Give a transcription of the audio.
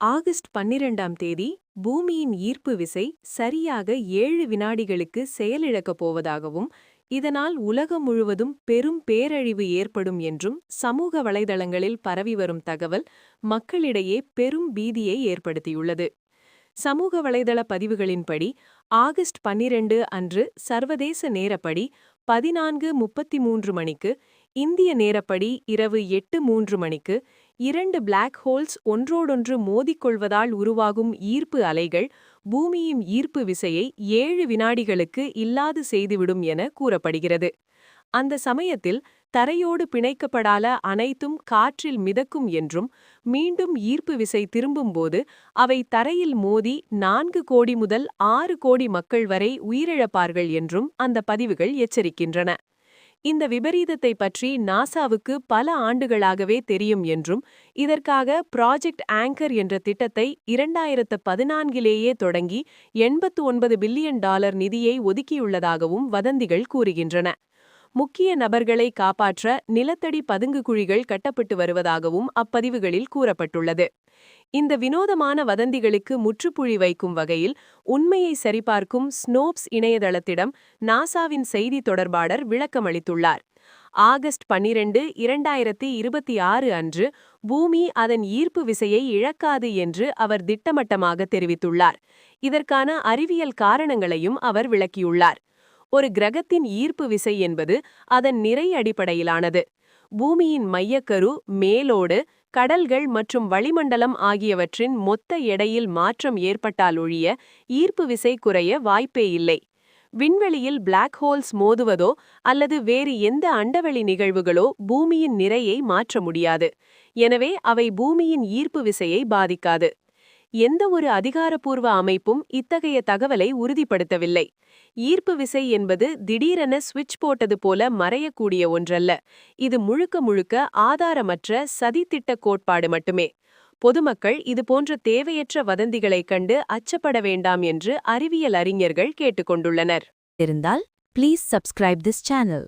August 12ஆம் தேதி பூமியின் ஈர்ப்பு விசை சரியாக 7 வினாடிகளுக்கு செயலிழக்கப் போவதாகவும், இதனால் உலகம் முழுவதும் பெரும் பேரழிவு ஏற்படும் என்றும் சமூக வலைதளங்களில் பரவி வரும் தகவல் மக்களிடையே பெரும் பீதியை ஏற்படுத்தியுள்ளது. சமூக வலைதள பதிவுகளின்படி ஆகஸ்ட் 12 அன்று சர்வதேச நேரப்படி 14:33 மணிக்கு, இந்திய நேரப்படி இரவு 8:03 மணிக்கு 2 பிளாக் ஹோல்ஸ் ஒன்றோடொன்று மோதிக்கொள்வதால் உருவாகும் ஈர்ப்பு அலைகள் பூமியின் ஈர்ப்பு விசையை 7 வினாடிகளுக்கு இல்லாது செய்துவிடும் என கூறப்படுகிறது. அந்த சமயத்தில் தரையோடு பிணைக்கப்படாத அனைத்தும் காற்றில் மிதக்கும் என்றும், மீண்டும் ஈர்ப்பு விசை திரும்பும்போது அவை தரையில் மோதி 4 கோடி முதல் 6 கோடி மக்கள் வரை உயிரிழப்பார்கள் என்றும் அந்த பதிவுகள் எச்சரிக்கின்றன. இந்த விபரீதத்தை பற்றி நாசாவுக்கு பல ஆண்டுகளாகவே தெரியும் என்றும், இதற்காக ப்ராஜெக்ட் ஆங்கர் என்ற திட்டத்தை 2014லேயே தொடங்கி $89 பில்லியன் நிதியை ஒதுக்கியுள்ளதாகவும் வதந்திகள் கூறுகின்றன. முக்கிய நபர்களை காப்பாற்ற நிலத்தடி பதுங்கு குழிகள் கட்டப்பட்டு வருவதாகவும் அப்பதிவுகளில் கூறப்பட்டுள்ளது. இந்த வினோதமான வதந்திகளுக்கு முற்றுப்புள்ளி வைக்கும் வகையில் உண்மையை சரிபார்க்கும் ஸ்னோப்ஸ் இணையதளத்திடம் நாசாவின் செய்தி தொடர்பாளர் விளக்கமளித்துள்ளார். ஆகஸ்ட் 12, 2026 அன்று பூமி அதன் ஈர்ப்பு விசையை இழக்காது என்று அவர் திட்டவட்டமாக தெரிவித்துள்ளார். இதற்கான அறிவியல் காரணங்களையும் அவர் விளக்கியுள்ளார். ஒரு கிரகத்தின் ஈர்ப்பு விசை என்பது அதன் நிறை அடிப்படையிலானது. பூமியின் மையக்கரு, மேலோடு, கடல்கள் மற்றும் வளிமண்டலம் ஆகியவற்றின் மொத்த எடையில் மாற்றம் ஏற்பட்டால் ஒழிய ஈர்ப்பு விசை குறைய வாய்ப்பே இல்லை. விண்வெளியில் பிளாக் ஹோல்ஸ் மோதுவதோ அல்லது வேறு எந்த அண்டவெளி நிகழ்வுகளோ பூமியின் நிறையை மாற்ற முடியாது. எனவே அவை பூமியின் ஈர்ப்பு விசையை பாதிக்காது. எந்த ஒரு அதிகாரப்பூர்வ அமைப்பும் இத்தகைய தகவலை உறுதிப்படுத்தவில்லை. ஈர்ப்பு விசை என்பது திடீரென சுவிட்ச் போட்டது போல மறையக்கூடிய ஒன்றல்ல. இது முழுக்க முழுக்க ஆதாரமற்ற சதித்திட்ட கோட்பாடு மட்டுமே. பொதுமக்கள் இதுபோன்ற தேவையற்ற வதந்திகளைக் கண்டு அச்சப்பட வேண்டாம் என்று அறிவியல் அறிஞர்கள் கேட்டுக்கொண்டுள்ளனர். இருந்தால் ப்ளீஸ் சப்ஸ்கிரைப் திஸ் சேனல்.